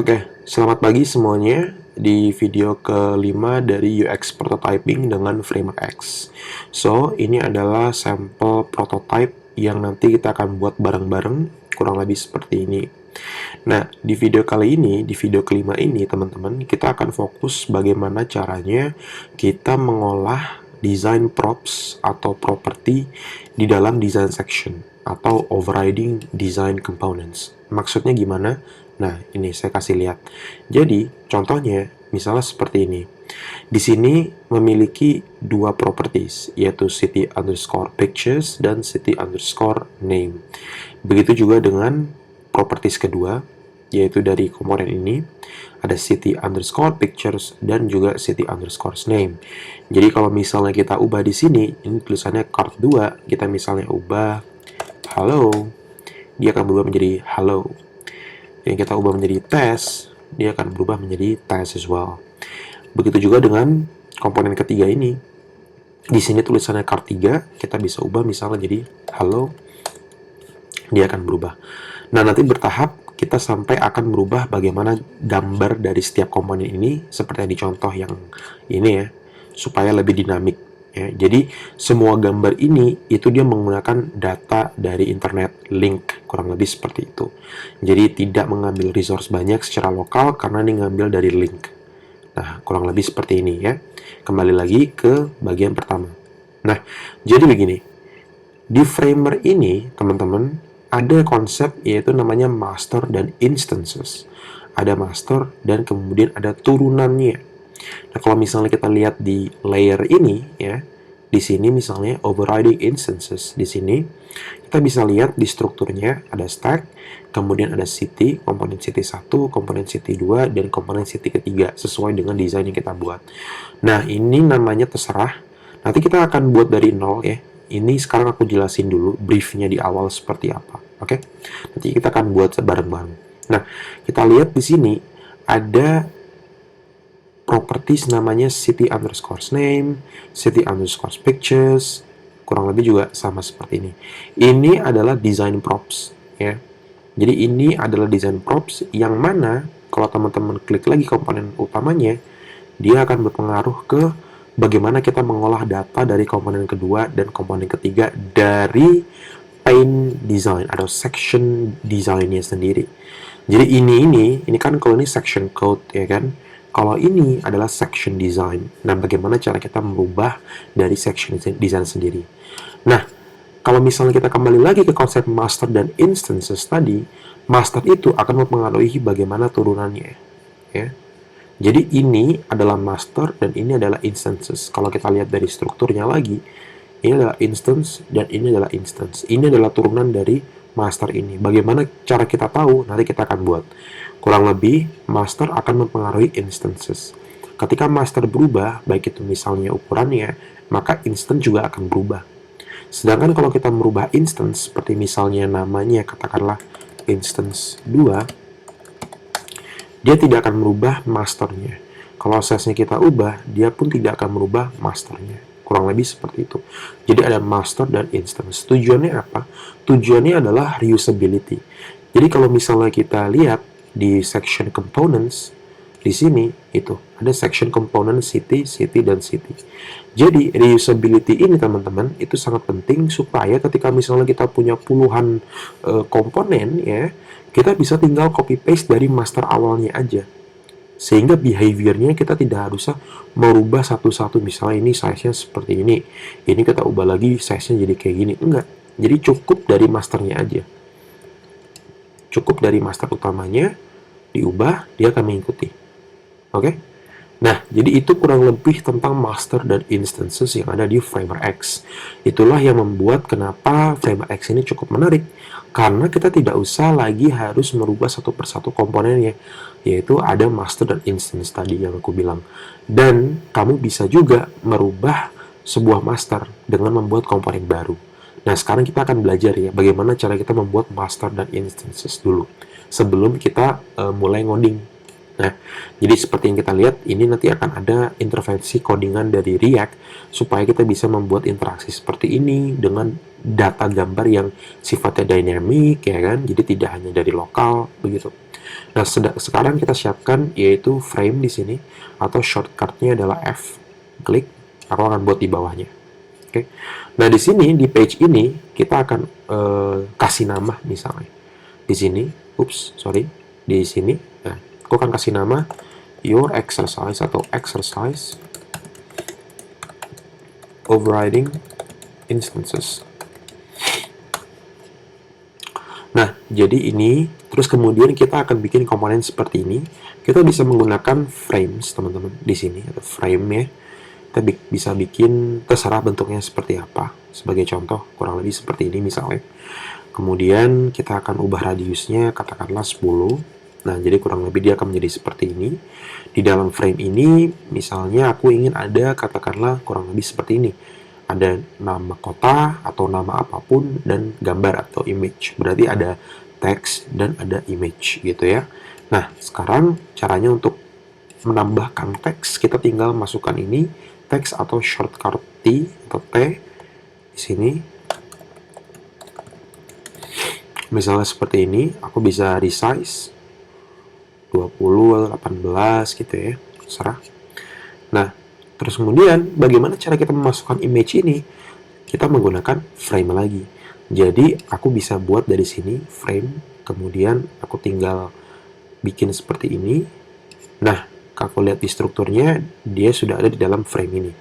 Oke, selamat pagi semuanya. Di video kelima dari UX Prototyping dengan Framework X. So, ini adalah sampel prototype yang nanti kita akan buat bareng-bareng, kurang lebih seperti ini. Nah, di video kali ini, di video kelima ini, teman-teman, kita akan fokus bagaimana caranya kita mengolah design props atau property di dalam design section atau overriding design components. Maksudnya gimana? Nah, ini saya kasih lihat. Jadi, contohnya, misalnya seperti ini. Di sini memiliki dua properties, yaitu city underscore pictures dan city underscore name. Begitu juga dengan properties kedua, yaitu dari komponen ini, ada city underscore pictures dan juga city underscore name. Jadi kalau misalnya kita ubah di sini, ini tulisannya card 2, kita misalnya ubah hello, dia akan berubah menjadi hello. Yang kita ubah menjadi test, dia akan berubah menjadi test as well. Begitu juga dengan komponen ketiga ini. Di sini tulisannya card 3, kita bisa ubah misalnya jadi hello, dia akan berubah. Nah, nanti bertahap kita sampai akan merubah bagaimana gambar dari setiap komponen ini, seperti yang di contoh yang ini ya, supaya lebih dinamik. Ya, jadi semua gambar ini itu dia menggunakan data dari internet link, kurang lebih seperti itu. Jadi tidak mengambil resource banyak secara lokal karena ini ngambil dari link. Nah, kurang lebih seperti ini ya. Kembali lagi ke bagian pertama. Nah, jadi begini. Di framer ini, teman-teman, ada konsep yaitu namanya master dan instances. Ada master dan kemudian ada turunannya. Nah, kalau misalnya kita lihat di layer ini, ya, di sini misalnya overriding instances, di sini kita bisa lihat di strukturnya ada stack, kemudian ada city, komponen city 1, komponen city 2, dan komponen city ketiga, sesuai dengan desain yang kita buat. Nah, ini namanya terserah. Nanti kita akan buat dari nol ya. Ini sekarang aku jelasin dulu briefnya di awal seperti apa. Oke? Nanti kita akan buat bareng-bareng. Nah, kita lihat di sini ada properties namanya city underscore name, city underscore pictures, kurang lebih juga sama seperti ini. Ini adalah design props, ya. Jadi ini adalah design props yang mana kalau teman-teman klik lagi komponen utamanya, dia akan berpengaruh ke bagaimana kita mengolah data dari komponen kedua dan komponen ketiga dari pane design atau section desainnya sendiri. Jadi ini kan kalau ini section code ya kan. Kalau ini adalah section design. Nah, bagaimana cara kita merubah dari section design sendiri. Nah, kalau misalnya kita kembali lagi ke konsep master dan instances tadi, master itu akan mempengaruhi bagaimana turunannya. Ya. Jadi ini adalah master dan ini adalah instances. Kalau kita lihat dari strukturnya lagi, ini adalah instance dan ini adalah instance. Ini adalah turunan dari master ini. Bagaimana cara kita tahu? Nanti kita akan buat. Kurang lebih, master akan mempengaruhi instances. Ketika master berubah, baik itu misalnya ukurannya, maka instance juga akan berubah. Sedangkan kalau kita merubah instance, seperti misalnya namanya, katakanlah instance 2, dia tidak akan merubah masternya. Kalau size-nya kita ubah, dia pun tidak akan merubah masternya. Kurang lebih seperti itu. Jadi ada master dan instance. Tujuannya apa? Tujuannya adalah reusability. Jadi kalau misalnya kita lihat di section components, di sini itu ada section component city, city, dan city. Jadi reusability ini teman-teman itu sangat penting supaya ketika misalnya kita punya puluhan komponen ya, kita bisa tinggal copy paste dari master awalnya aja. Sehingga behaviornya kita tidak harus merubah satu-satu. Misalnya ini size-nya seperti ini kita ubah lagi size-nya jadi kayak gini. Enggak. Jadi cukup dari masternya aja. Cukup dari master utamanya, diubah, dia akan mengikuti. Oke? Nah, jadi itu kurang lebih tentang master dan instances yang ada di Framer X. Itulah yang membuat kenapa Framer X ini cukup menarik. Karena kita tidak usah lagi harus merubah satu persatu komponennya. Yaitu ada master dan instance tadi yang aku bilang. Dan kamu bisa juga merubah sebuah master dengan membuat komponen baru. Nah, sekarang kita akan belajar ya, bagaimana cara kita membuat master dan instances dulu, sebelum kita mulai ngoding. Nah, jadi seperti yang kita lihat, ini nanti akan ada intervensi codingan dari React, supaya kita bisa membuat interaksi seperti ini dengan data gambar yang sifatnya dynamic, ya kan? Jadi tidak hanya dari lokal begitu. Nah, sekarang kita siapkan yaitu frame di sini, atau shortcutnya adalah F. Klik, aku akan buat di bawahnya. Oke. Nah, di sini di page ini kita akan kasih nama misalnya. Di sini, di sini, nah, aku akan kasih nama your exercise atau exercise overriding instances. Nah, jadi ini, terus kemudian kita akan bikin komponen seperti ini. Kita bisa menggunakan frames, teman-teman, di sini, atau frame ya. Kita bisa bikin, terserah bentuknya seperti apa. Sebagai contoh, kurang lebih seperti ini misalnya. Kemudian kita akan ubah radiusnya, katakanlah 10. Nah, jadi kurang lebih dia akan menjadi seperti ini. Di dalam frame ini, misalnya aku ingin ada, katakanlah kurang lebih seperti ini. Ada nama kota atau nama apapun dan gambar atau image. Berarti ada teks dan ada image gitu ya. Nah, sekarang caranya untuk menambahkan teks, kita tinggal masukkan ini teks atau shortcut T atau T di sini. Misalnya seperti ini, aku bisa resize 20 atau 18 gitu ya, terserah. Nah, terus kemudian bagaimana cara kita memasukkan image ini? Kita menggunakan frame lagi. Jadi, aku bisa buat dari sini frame, kemudian aku tinggal bikin seperti ini. Nah, kalau lihat di strukturnya, dia sudah ada di dalam frame ini.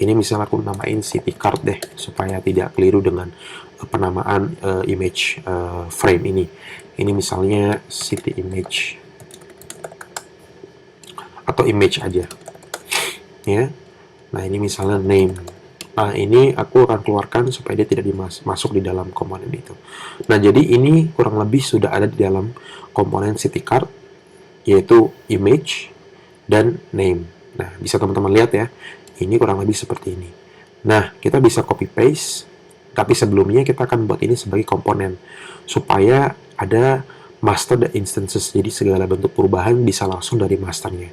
Ini misalnya aku namain city card deh, supaya tidak keliru dengan penamaan image frame ini. Ini misalnya city image atau image aja, ya. Nah, ini misalnya name. Nah, ini aku akan keluarkan supaya dia tidak masuk di dalam komponen itu. Nah, jadi ini kurang lebih sudah ada di dalam komponen city card, yaitu image dan name. Nah, bisa teman-teman lihat ya, ini kurang lebih seperti ini. Nah, kita bisa copy paste, tapi sebelumnya kita akan buat ini sebagai komponen, supaya ada master dan instances, jadi segala bentuk perubahan bisa langsung dari masternya.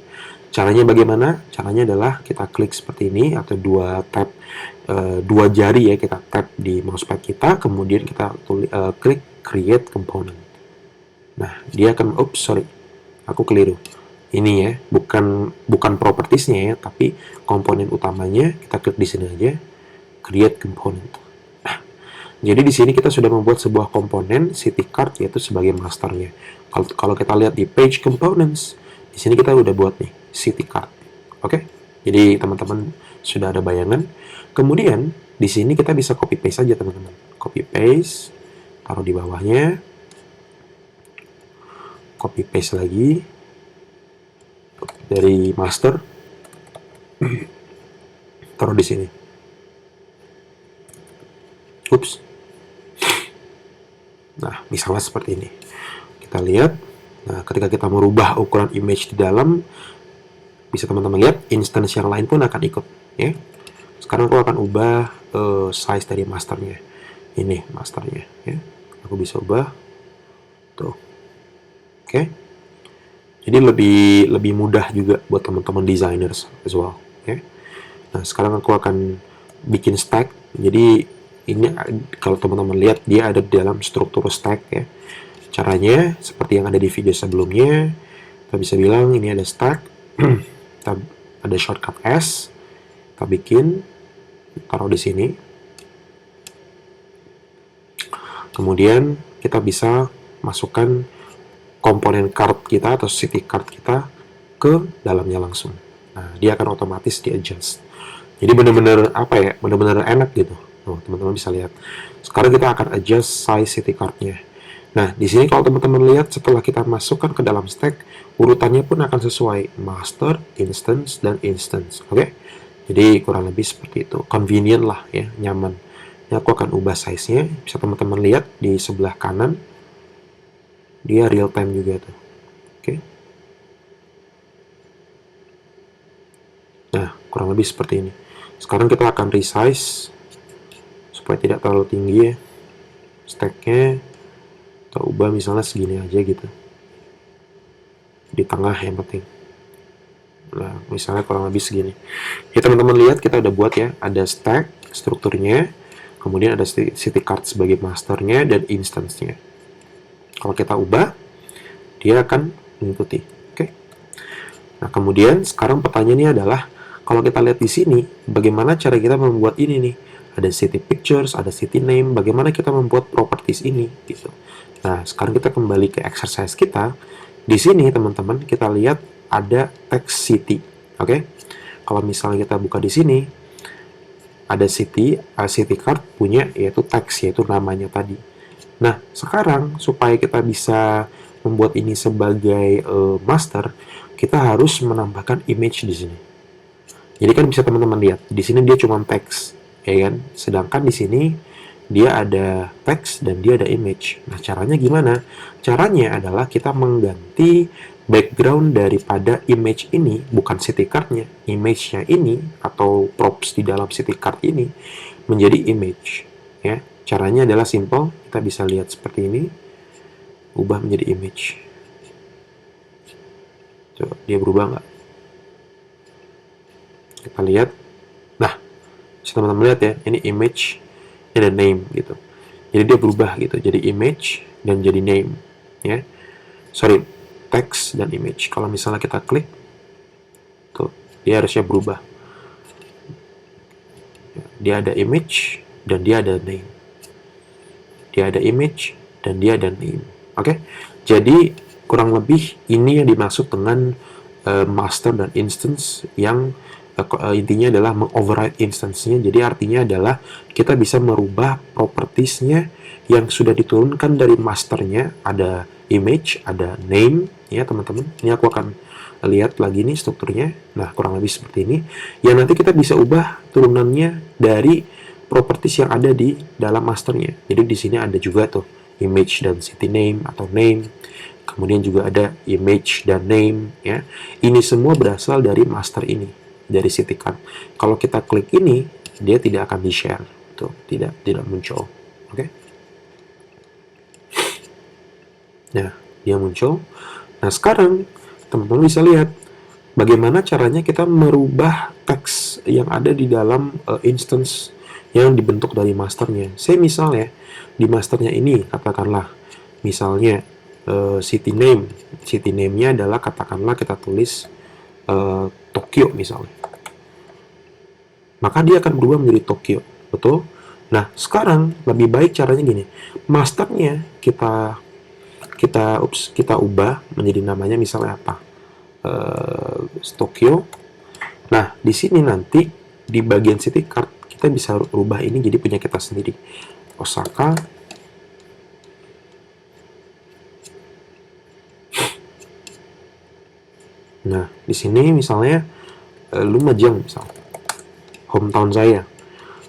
Caranya bagaimana? Caranya adalah kita klik seperti ini, atau dua jari ya, kita tap di mousepad kita, kemudian kita klik create component. Nah, dia akan, aku keliru. Ini ya, bukan propertiesnya ya, tapi komponen utamanya. Kita klik di sini aja, create component. Nah, jadi di sini kita sudah membuat sebuah komponen city card, yaitu sebagai masternya. Kalau kita lihat di page components, di sini kita udah buat nih city card. Oke? Jadi teman-teman sudah ada bayangan. Kemudian di sini kita bisa copy paste aja, teman-teman. Copy paste, taruh di bawahnya. Copy paste lagi dari master, taruh di sini. Nah, misalnya seperti ini. Kita lihat. Nah, ketika kita merubah ukuran image di dalam, bisa teman-teman lihat instance yang lain pun akan ikut ya. Sekarang aku akan ubah size dari masternya. Ini masternya ya. Aku bisa ubah tuh. Oke. Jadi lebih mudah juga buat teman-teman designers as well ya. Nah, sekarang aku akan bikin stack. Jadi ini kalau teman-teman lihat, dia ada di dalam struktur stack ya. Caranya seperti yang ada di video sebelumnya. Kita bisa bilang ini ada stack. Kita ada shortcut S. Kita bikin, taruh di sini. Kemudian kita bisa masukkan komponen card kita atau city card kita ke dalamnya langsung. Nah, dia akan otomatis di-adjust. Jadi benar-benar benar-benar enak gitu. Teman-teman bisa lihat. Sekarang kita akan adjust size city card-nya. Nah, di sini kalau teman-teman lihat, setelah kita masukkan ke dalam stack, urutannya pun akan sesuai master, instance, dan instance. Oke? Jadi kurang lebih seperti itu. Convenient lah ya, nyaman. Ini aku akan ubah size-nya. Bisa teman-teman lihat di sebelah kanan. Dia real time juga tuh. Oke? Nah, kurang lebih seperti ini. Sekarang kita akan resize supaya tidak terlalu tinggi ya. Stack-nya kita ubah misalnya segini aja gitu, di tengah yang penting. Nah, misalnya kurang lebih segini ya. Teman-teman lihat, kita udah buat ya, ada stack strukturnya. kemudian ada city card sebagai masternya dan instance-nya. Kalau kita ubah, dia akan mengikuti. Oke. Nah, kemudian sekarang pertanyaannya adalah, kalau kita lihat di sini, bagaimana cara kita membuat ini nih? Ada city pictures, ada city name, bagaimana kita membuat properties ini gitu. Nah, sekarang kita kembali ke exercise kita. Di sini teman-teman kita lihat ada text city. Oke. Kalau misalnya kita buka di sini, ada city card punya yaitu text, yaitu namanya tadi. Nah, sekarang supaya kita bisa membuat ini sebagai master, kita harus menambahkan image di sini. Jadi kan bisa teman-teman lihat, di sini dia cuma teks, ya kan? Sedangkan di sini dia ada teks dan dia ada image. Nah, caranya gimana? Caranya adalah kita mengganti background daripada image ini, bukan city card-nya, image-nya ini atau props di dalam city card ini menjadi image, ya. Caranya adalah simple, kita bisa lihat seperti ini, ubah menjadi image. Coba, dia berubah nggak? Kita lihat. Nah, bisa teman-teman lihat ya, ini image, ini ada name gitu. Jadi dia berubah gitu, jadi image dan jadi name, ya. Sorry, text dan image. Kalau misalnya kita klik, tuh, dia harusnya berubah. Dia ada image dan dia ada name. Dia ada image dan dia ada name. Oke, jadi kurang lebih ini yang dimaksud dengan master dan instance, yang intinya adalah mengoverride instance-nya. Jadi artinya adalah kita bisa merubah properties-nya yang sudah diturunkan dari masternya. Ada image, ada name, ya teman-teman. Ini aku akan lihat lagi nih strukturnya. Nah, kurang lebih seperti ini. Yang nanti kita bisa ubah turunannya dari properties yang ada di dalam masternya. Jadi di sini ada juga tuh image dan city name atau name. Kemudian juga ada image dan name, ya. Ini semua berasal dari master ini, dari city card. Kalau kita klik ini, dia tidak akan di-share. Tuh, tidak muncul. Oke. Nah, dia muncul. Nah, sekarang teman-teman bisa lihat bagaimana caranya kita merubah teks yang ada di dalam instance yang dibentuk dari masternya. Saya misalnya di masternya ini katakanlah misalnya city name-nya adalah katakanlah kita tulis Tokyo misalnya. Maka dia akan berubah menjadi Tokyo, betul? Nah, sekarang lebih baik caranya gini. Masternya kita ubah menjadi namanya misalnya apa? Tokyo. Nah, di sini nanti di bagian city card kita bisa rubah ini jadi punya kita sendiri. Osaka. Nah, di sini misalnya Lumajang misalnya. Hometown saya.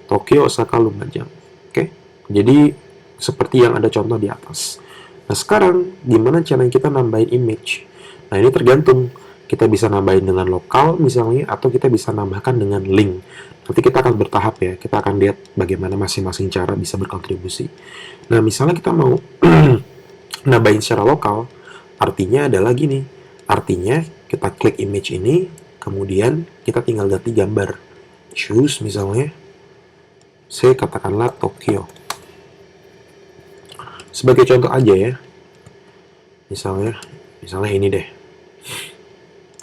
Tokyo, Osaka, Lumajang. Oke. Jadi seperti yang ada contoh di atas. Nah, sekarang gimana cara kita nambahin image? Nah, ini tergantung. Kita bisa nambahin dengan lokal misalnya, atau kita bisa nambahkan dengan link. Nanti kita akan bertahap ya, kita akan lihat bagaimana masing-masing cara bisa berkontribusi. Nah, misalnya kita mau nambahin secara lokal, artinya adalah gini. Artinya, kita klik image ini, kemudian kita tinggal ganti gambar. Choose misalnya, saya katakanlah Tokyo. Sebagai contoh aja ya, misalnya ini deh.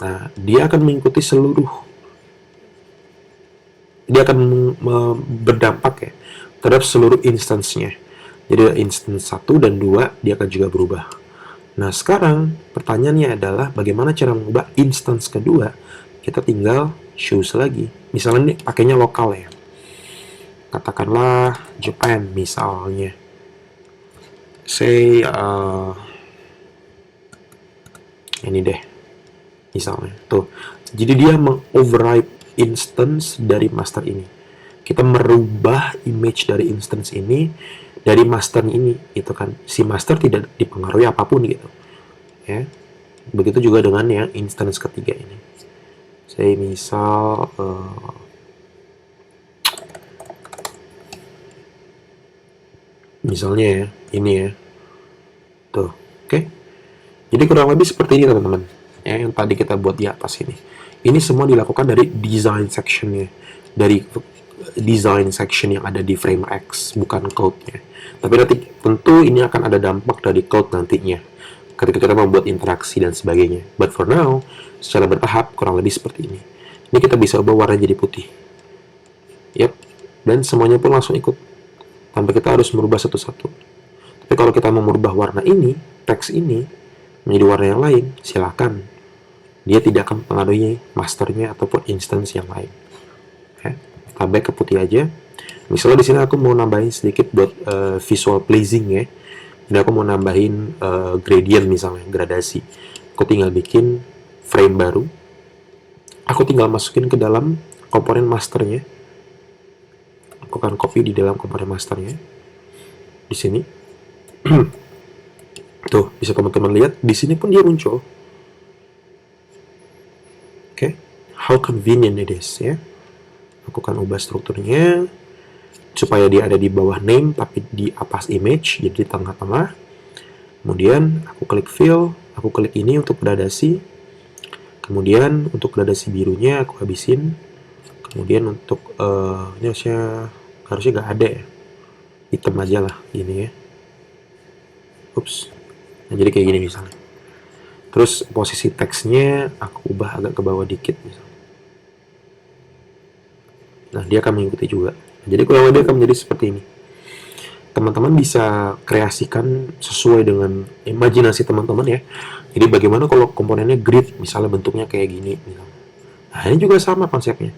Nah, dia akan mengikuti seluruh, dia akan berdampak ya terhadap seluruh instance-nya. Jadi instance 1 dan 2 dia akan juga berubah. Nah, sekarang pertanyaannya adalah bagaimana cara mengubah instance kedua? Kita tinggal choose lagi. Misalnya ini pakainya lokal ya. Katakanlah Japan misalnya. Say ini deh. Misalnya, tuh. Jadi dia mengoverride instance dari master ini. Kita merubah image dari instance ini dari master ini, gitu kan. Si master tidak dipengaruhi apapun gitu. Ya. Begitu juga dengan yang instance ketiga ini. Saya misal misalnya ya, ini ya. Tuh, oke. Jadi kurang lebih seperti ini teman-teman. Ya, yang tadi kita buat di atas ini. Ini semua dilakukan dari design sectionnya, dari design section yang ada di Framer X, bukan code-nya. Tapi nanti tentu ini akan ada dampak dari code nantinya ketika kita membuat interaksi dan sebagainya. But for now, secara bertahap kurang lebih seperti ini. Ini kita bisa ubah warna jadi putih. Yap, dan semuanya pun langsung ikut tanpa kita harus merubah satu-satu. Tapi kalau kita mau merubah warna ini, teks ini menjadi warna yang lain, silakan. Dia tidak akan mempengaruhi masternya ataupun instance yang lain. Ya, kita back ke putih aja. Misalnya di sini aku mau nambahin sedikit buat visual pleasing ya. Jadi aku mau nambahin gradient misalnya, gradasi. Aku tinggal bikin frame baru. Aku tinggal masukin ke dalam komponen masternya. Aku akan copy di dalam komponen masternya. Di sini. Tuh, bisa teman-teman lihat. Di sini pun dia muncul. Oke. How convenient it is ya. Aku akan ubah strukturnya supaya dia ada di bawah name tapi di atas image, jadi di tengah-tengah. Kemudian aku klik fill, aku klik ini untuk gradasi. Kemudian untuk gradasi birunya aku habisin. Kemudian untuk ini harusnya nggak ada ya, hitam aja lah gini ya. Ups, nah, jadi kayak gini misalnya. Terus posisi teksnya aku ubah agak ke bawah dikit misalnya. Nah, dia akan mengikuti juga. Jadi kurang lebih akan menjadi seperti ini. Teman-teman bisa kreasikan sesuai dengan imajinasi teman-teman ya. Jadi bagaimana kalau komponennya grid, misalnya bentuknya kayak gini. Misalnya. Nah, ini juga sama konsepnya.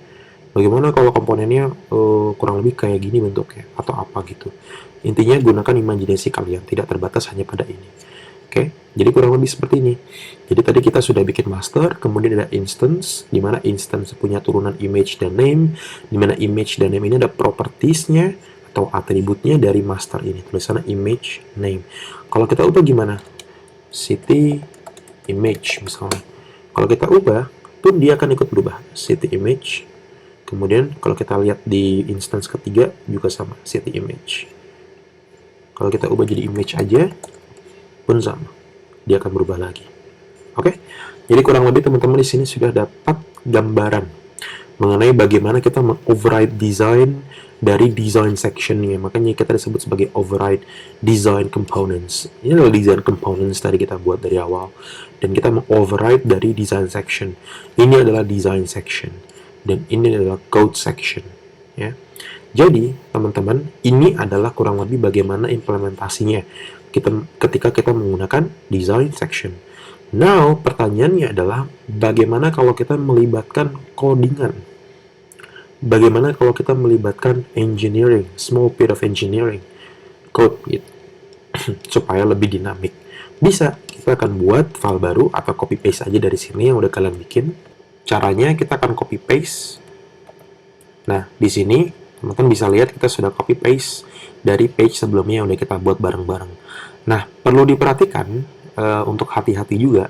Bagaimana kalau komponennya kurang lebih kayak gini bentuknya, atau apa gitu. Intinya gunakan imajinasi kalian, tidak terbatas hanya pada ini. Oke, jadi kurang lebih seperti ini. Jadi tadi kita sudah bikin master, kemudian ada instance, di mana instance punya turunan image dan name, di mana image dan name ini ada propertiesnya atau atributnya dari master ini. Tulisannya image name. Kalau kita ubah gimana? City image misalnya. Kalau kita ubah, pun dia akan ikut berubah. City image. Kemudian kalau kita lihat di instance ketiga juga sama, city image. Kalau kita ubah jadi image aja, pun sama, dia akan berubah lagi. Oke, jadi kurang lebih teman-teman di sini sudah dapat gambaran mengenai bagaimana kita meng-override design dari design sectionnya. Makanya kita disebut sebagai override design components. Ini adalah design components tadi kita buat dari awal, dan kita meng-override dari design section. Ini adalah design section, dan ini adalah code section. Ya. Jadi teman-teman, ini adalah kurang lebih bagaimana implementasinya ketika kita menggunakan design section. Now, pertanyaannya adalah bagaimana kalau kita melibatkan codingan? Bagaimana kalau kita melibatkan engineering, small bit of engineering, code gitu, supaya lebih dinamik? Bisa, kita akan buat file baru atau copy paste aja dari sini yang udah kalian bikin. Caranya kita akan copy paste. Nah, di sini teman-teman bisa lihat kita sudah copy paste dari page sebelumnya yang udah kita buat bareng-bareng. Nah, perlu diperhatikan untuk hati-hati juga,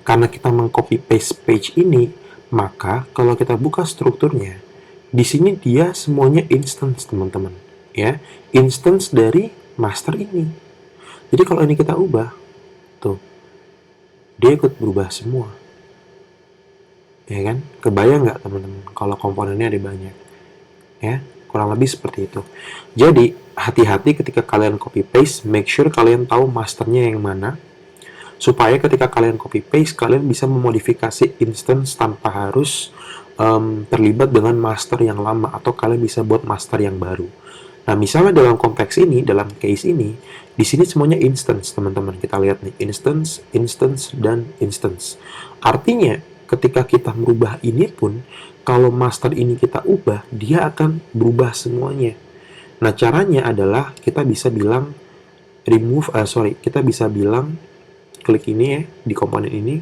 karena kita meng-copy paste page ini, maka kalau kita buka strukturnya, di sini dia semuanya instance, teman-teman. Ya, instance dari master ini. Jadi kalau ini kita ubah, tuh, dia ikut berubah semua. Ya kan? Kebayang nggak, teman-teman, kalau komponennya ada banyak? Ya, kurang lebih seperti itu. Jadi, hati-hati ketika kalian copy paste, make sure kalian tahu masternya yang mana, supaya ketika kalian copy paste, kalian bisa memodifikasi instance tanpa harus terlibat dengan master yang lama, atau kalian bisa buat master yang baru. Nah, misalnya dalam konteks ini, dalam case ini, di sini semuanya instance, teman-teman. Kita lihat nih, instance, instance, dan instance. Artinya, ketika kita merubah ini pun, kalau master ini kita ubah, dia akan berubah semuanya. Nah, caranya adalah kita bisa bilang kita bisa bilang klik ini ya, di komponen ini,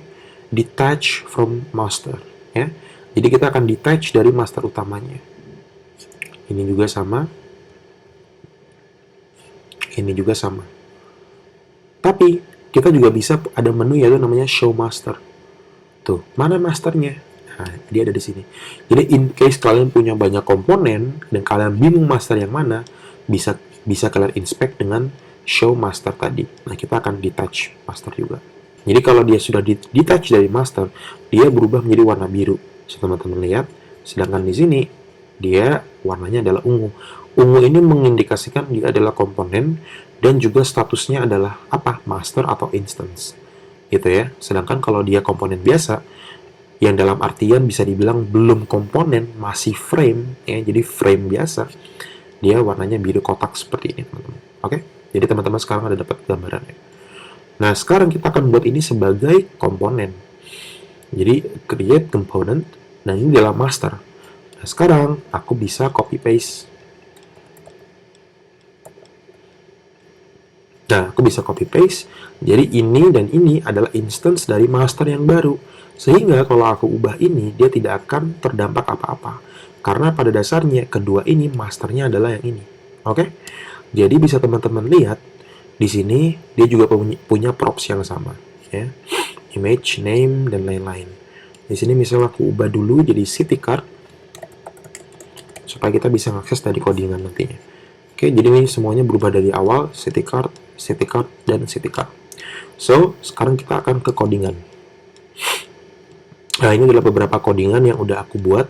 detach from master ya. Jadi kita akan detach dari master utamanya. Ini juga sama. Ini juga sama. Tapi kita juga bisa ada menu yaitu namanya show master. Tuh, mana masternya? Nah, dia ada di sini. Jadi in case kalian punya banyak komponen dan kalian bingung master yang mana, bisa kalian inspect dengan show master tadi. Nah, kita akan detach master juga. Jadi kalau dia sudah detach dari master, dia berubah menjadi warna biru. So, teman-teman lihat. Sedangkan di sini dia warnanya adalah ungu. Ungu ini mengindikasikan dia adalah komponen dan juga statusnya adalah apa? Master atau instance. Gitu ya. Sedangkan kalau dia komponen biasa, yang dalam artian bisa dibilang belum komponen, masih frame, ya, jadi frame biasa, dia warnanya biru kotak seperti ini, teman-teman. Oke? Jadi teman-teman sekarang ada dapat gambarannya. Nah, sekarang kita akan buat ini sebagai komponen. Jadi, create component, nah ini adalah master. Nah, sekarang aku bisa copy paste. Nah, aku bisa copy paste. Jadi ini dan ini adalah instance dari master yang baru. Sehingga kalau aku ubah ini, dia tidak akan terdampak apa-apa. Karena pada dasarnya kedua ini masternya adalah yang ini. Oke? Jadi bisa teman-teman lihat di sini dia juga punya props yang sama, ya. Image, name, dan lain-lain. Di sini misalnya aku ubah dulu jadi city card supaya kita bisa akses dari codingan nantinya. Oke, jadi ini semuanya berubah dari awal, city card, dan city card. So, sekarang kita akan ke codingan. Nah, ini adalah beberapa codingan yang udah aku buat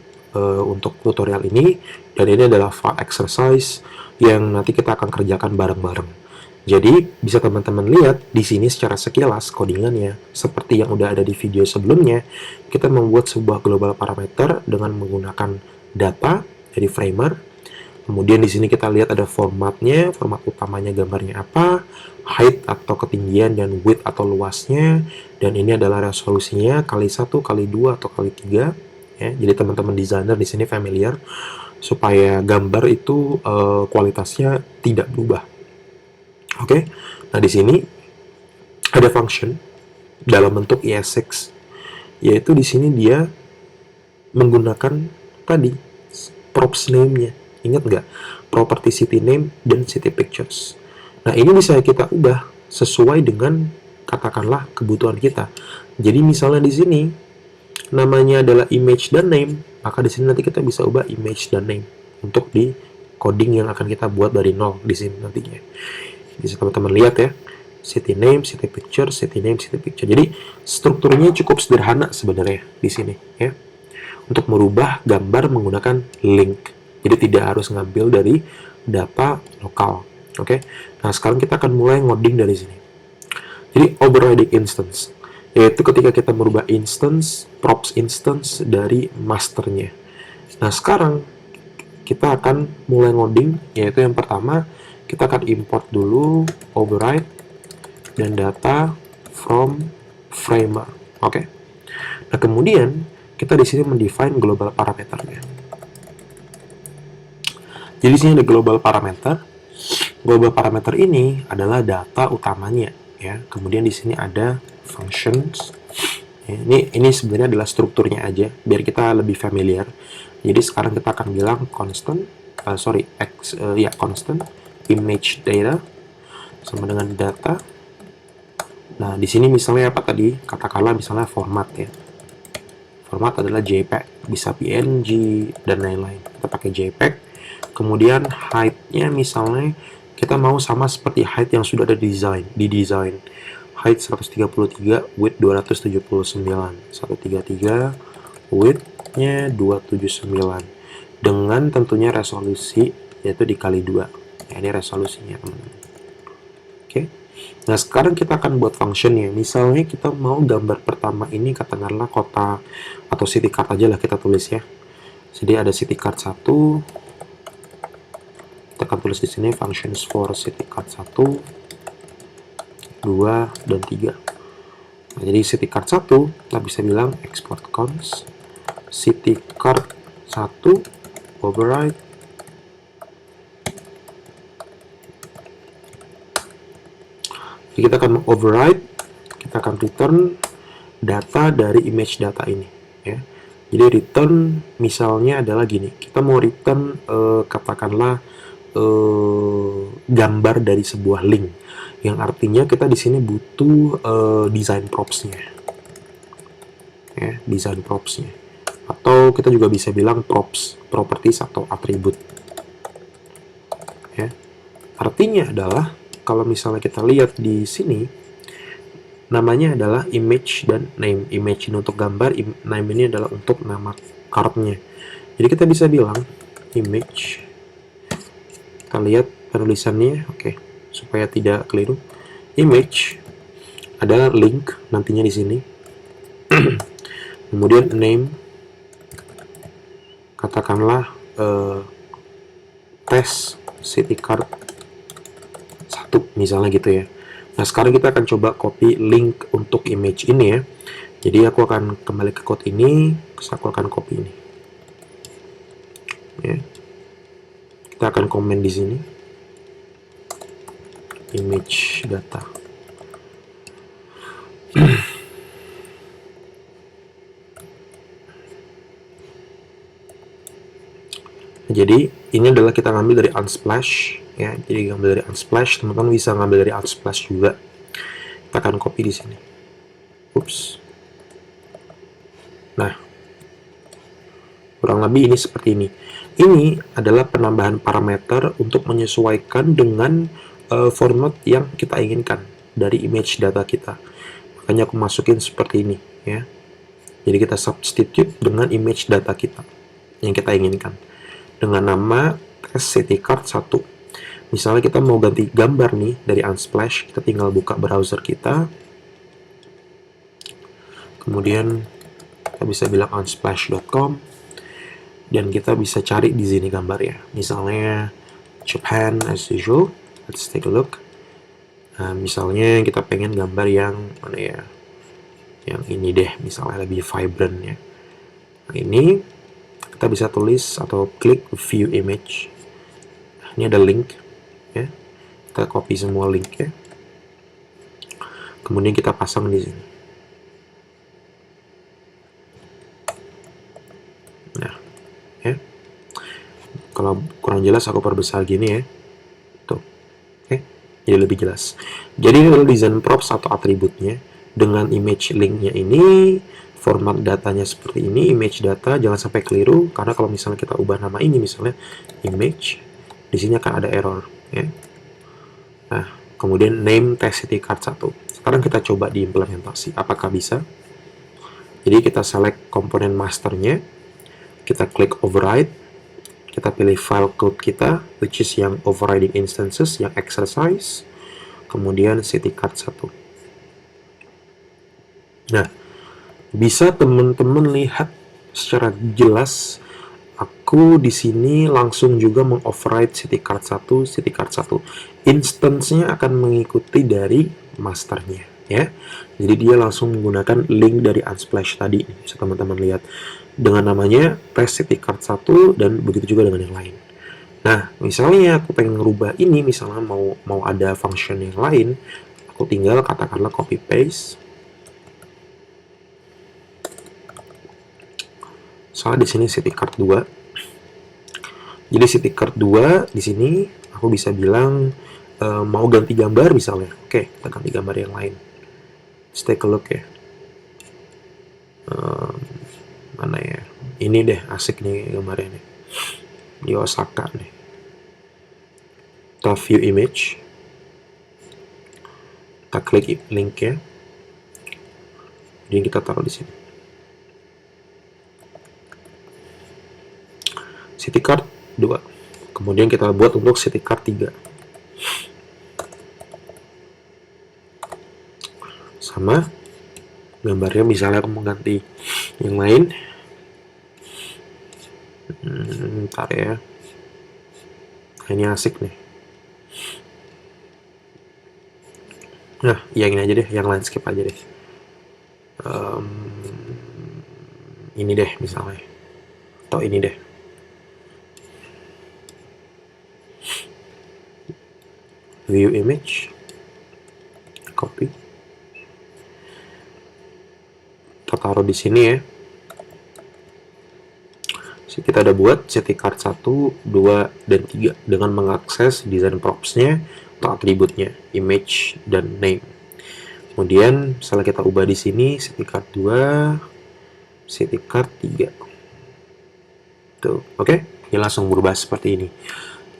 untuk tutorial ini, dan ini adalah file exercise yang nanti kita akan kerjakan bareng-bareng. Jadi, bisa teman-teman lihat di sini secara sekilas codingannya, seperti yang udah ada di video sebelumnya, kita membuat sebuah global parameter dengan menggunakan data dari framer. Kemudian di sini kita lihat ada formatnya, format utamanya gambarnya apa, height atau ketinggian, dan width atau luasnya, dan ini adalah resolusinya kali 1, kali 2, atau kali 3. Ya, jadi teman-teman desainer di sini familiar supaya gambar itu kualitasnya tidak berubah. Oke, nah di sini ada function dalam bentuk ES6, yaitu di sini dia menggunakan tadi props name-nya. Ingat nggak? Property city name dan city pictures. Nah, ini bisa kita ubah sesuai dengan katakanlah kebutuhan kita. Jadi misalnya di sini namanya adalah image dan name, maka di sini nanti kita bisa ubah image dan name untuk di coding yang akan kita buat dari nol di sini nantinya. Bisa teman-teman lihat ya, city name, city picture, city name, city picture. Jadi strukturnya cukup sederhana sebenarnya di sini ya. Untuk merubah gambar menggunakan link. Jadi tidak harus ngambil dari data lokal. Oke. Nah, sekarang kita akan mulai ngoding dari sini. Jadi overriding instance, yaitu ketika kita merubah instance, props instance dari masternya. Nah, sekarang kita akan mulai ngoding, yaitu yang pertama kita akan import dulu override dan data from framer. Oke. Nah, kemudian kita di sini mendefine global parameternya. Jadi di sini ada global parameter. Global parameter ini adalah data utamanya, ya. Kemudian di sini ada functions. Ya, ini sebenarnya adalah strukturnya aja, biar kita lebih familiar. Jadi sekarang kita akan bilang constant, constant image data sama dengan data. Nah, di sini misalnya apa tadi? Katakanlah misalnya format ya. Format adalah JPEG, bisa PNG dan lain-lain. Kita pakai JPEG. Kemudian height-nya misalnya kita mau sama seperti height yang sudah ada di design. Height 133, width 279. 133, width-nya 279. Dengan tentunya resolusi yaitu dikali 2. Ya, ini resolusinya, teman-teman. Oke. Nah, sekarang kita akan buat functionnya. Misalnya kita mau gambar pertama ini katakanlah kota atau city card aja lah kita tulis ya. Jadi ada city card 1. Kita akan tulis di sini functions for city card 1, 2, dan 3. Nah, jadi city card 1 kita bisa bilang export cons city card 1 override Jadi kita akan override, kita akan return data dari image data ini ya. Jadi return misalnya adalah gini, kita mau return katakanlah gambar dari sebuah link, yang artinya kita di sini butuh design props-nya ya, design props-nya, atau kita juga bisa bilang props, properties atau atribut ya. Artinya adalah kalau misalnya kita lihat di sini, namanya adalah image dan name. Image ini untuk gambar, name ini adalah untuk nama cardnya. Jadi kita bisa bilang image. Kita lihat penulisannya, oke, supaya tidak keliru. Image ada link nantinya di sini. Kemudian name, katakanlah tes city card 1 misalnya gitu ya. Nah, sekarang kita akan coba copy link untuk image ini ya. Jadi aku akan kembali ke code ini, terus aku akan copy ini. Ya. Kita akan komen di sini. Image data. Jadi ini adalah kita ngambil dari Unsplash ya. Jadi ngambil dari Unsplash, teman-teman bisa ngambil dari Unsplash juga. Kita akan copy di sini. Ups. Nah, kurang lebih ini seperti ini. Ini adalah penambahan parameter untuk menyesuaikan dengan format yang kita inginkan dari image data kita. Makanya aku masukin seperti ini ya. Jadi kita substitute dengan image data kita yang kita inginkan dengan nama test city card 1. Misalnya kita mau ganti gambar nih dari Unsplash, kita tinggal buka browser kita. Kemudian kita bisa bilang unsplash.com dan kita bisa cari di sini gambar ya. Misalnya Japan as usual. Let's take a look. Nah, misalnya kita pengen gambar yang mana ya? Yang ini deh, misalnya lebih vibrant ya. Nah, ini kita bisa tulis atau klik view image. Nah, ini ada link ya. Kita copy semua link ya. Kemudian kita pasang di sini. Nah, ya. Kalau kurang jelas aku perbesar gini ya. Tuh. Oke. Jadi lebih jelas. Jadi ini adalah desain props atau atributnya dengan image linknya ini. Format datanya seperti ini, image data, jangan sampai keliru, karena kalau misalnya kita ubah nama ini, misalnya image, di sini akan ada error. Ya. Nah, kemudian name test city card 1. Sekarang kita coba diimplementasi, apakah bisa? Jadi kita select komponen masternya, kita klik override, kita pilih file code kita, which is yang overriding instances, yang exercise, kemudian city card 1. Nah, bisa teman-teman lihat secara jelas, aku di sini langsung juga mengoverride city card 1, city card 1. Instance-nya akan mengikuti dari masternya ya. Jadi dia langsung menggunakan link dari Unsplash tadi. Bisa teman-teman lihat dengan namanya test city card 1 dan begitu juga dengan yang lain. Nah, misalnya aku pengen ngerubah ini, misalnya mau ada function yang lain, aku tinggal katakanlah copy paste. Soalnya di sini city card 2. Jadi city card 2 di sini aku bisa bilang mau ganti gambar misalnya. Oke, kita ganti gambar yang lain. Let's take a look ya. Mana ya? Ini deh, asik nih gambarnya nih. Di Osaka nih. Kita view image. Kita klik linknya. Kemudian kita taruh di sini. City card 2. Kemudian kita buat untuk city card 3. Sama gambarnya, misalnya aku mau ganti yang lain. Ntar ya. Ini asik nih. Nah, yang ini aja deh, yang landscape aja deh. Ini deh misalnya. Atau ini deh. View image, copy, kita taruh di sini ya. Kita udah buat city card 1, 2, dan 3 dengan mengakses design props-nya atau atributnya, image dan name. Kemudian misalnya kita ubah di sini city card 2, city card 3. Tuh, oke? Ini langsung berubah seperti ini.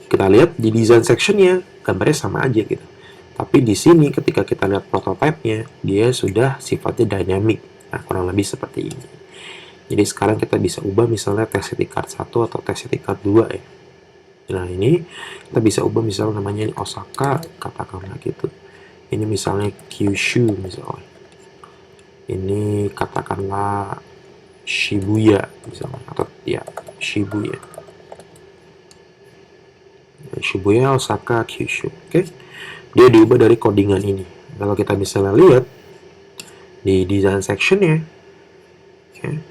Kita lihat di design section-nya, gambarnya sama aja gitu. Tapi di sini ketika kita lihat prototype-nya, dia sudah sifatnya dynamic. Nah, kurang lebih seperti ini. Jadi sekarang kita bisa ubah misalnya TestCity Card 1 atau TestCity Card 2 ya. Nah ini kita bisa ubah misalnya namanya ini Osaka, katakanlah gitu. Ini misalnya Kyushu misalnya. Ini katakanlah Shibuya misalnya, atau ya Shibuya. Shibuya, Osaka, Kyushu. Oke. Dia diubah dari codingan ini. Kalau kita bisa lihat di design sectionnya,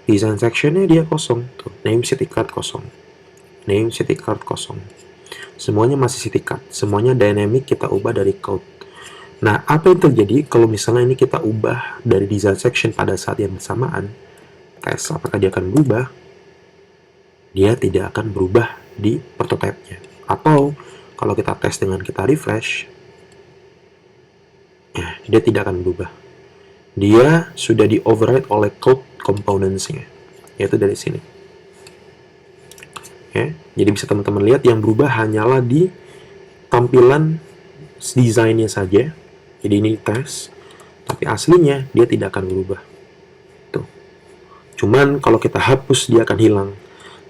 design sectionnya dia kosong. Tuh, name city card kosong. Name city card kosong. Semuanya masih city card. Semuanya dynamic kita ubah dari code. Nah, apa yang terjadi kalau misalnya ini kita ubah dari design section pada saat yang bersamaan? Tes apakah dia akan berubah? Dia tidak akan berubah di prototype-nya. Atau kalau kita tes dengan kita refresh, ya, dia tidak akan berubah. Dia sudah di override oleh code components-nya, yaitu dari sini. Ya, jadi bisa teman-teman lihat yang berubah hanyalah di tampilan desainnya saja. Jadi ini tes, tapi aslinya dia tidak akan berubah. Tuh. Cuman kalau kita hapus dia akan hilang.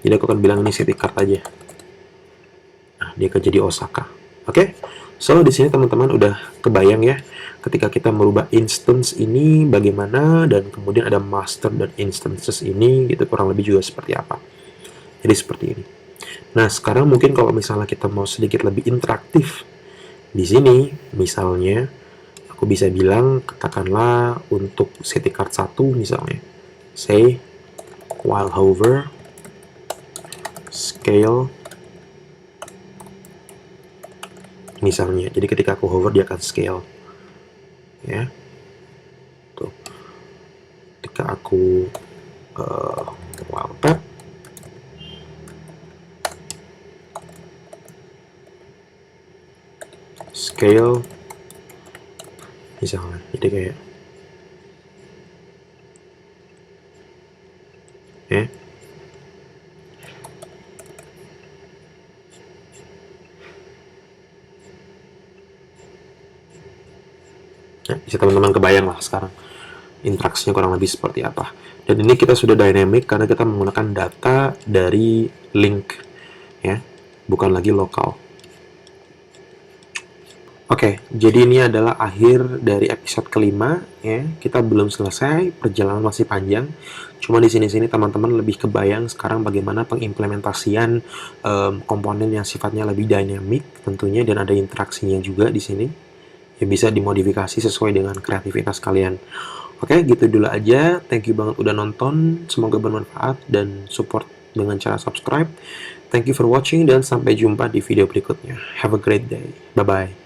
Jadi aku akan bilang ini city card aja. Nah, dia akan jadi Osaka. Oke? So di sini teman-teman udah kebayang ya ketika kita merubah instance ini bagaimana, dan kemudian ada master dan instances ini gitu kurang lebih juga seperti apa. Jadi seperti ini. Nah, sekarang mungkin kalau misalnya kita mau sedikit lebih interaktif di sini, misalnya aku bisa bilang katakanlah untuk city card 1 misalnya, say while hover scale misalnya. Jadi ketika aku hover dia akan scale. Ya. Tuh. Ketika aku while tap scale misalnya, jadi kayak ya. Nah, bisa teman-teman kebayang lah sekarang interaksinya kurang lebih seperti apa. Dan ini kita sudah dynamic karena kita menggunakan data dari link ya, bukan lagi lokal. Oke, jadi ini adalah akhir dari episode kelima ya. Kita belum selesai, perjalanan masih panjang. Cuma di sini-sini teman-teman lebih kebayang sekarang bagaimana pengimplementasian komponen yang sifatnya lebih dynamic tentunya, dan ada interaksinya juga di sini. Ya bisa dimodifikasi sesuai dengan kreativitas kalian. Oke, gitu dulu aja. Thank you banget udah nonton. Semoga bermanfaat dan support dengan cara subscribe. Thank you for watching dan sampai jumpa di video berikutnya. Have a great day. Bye-bye.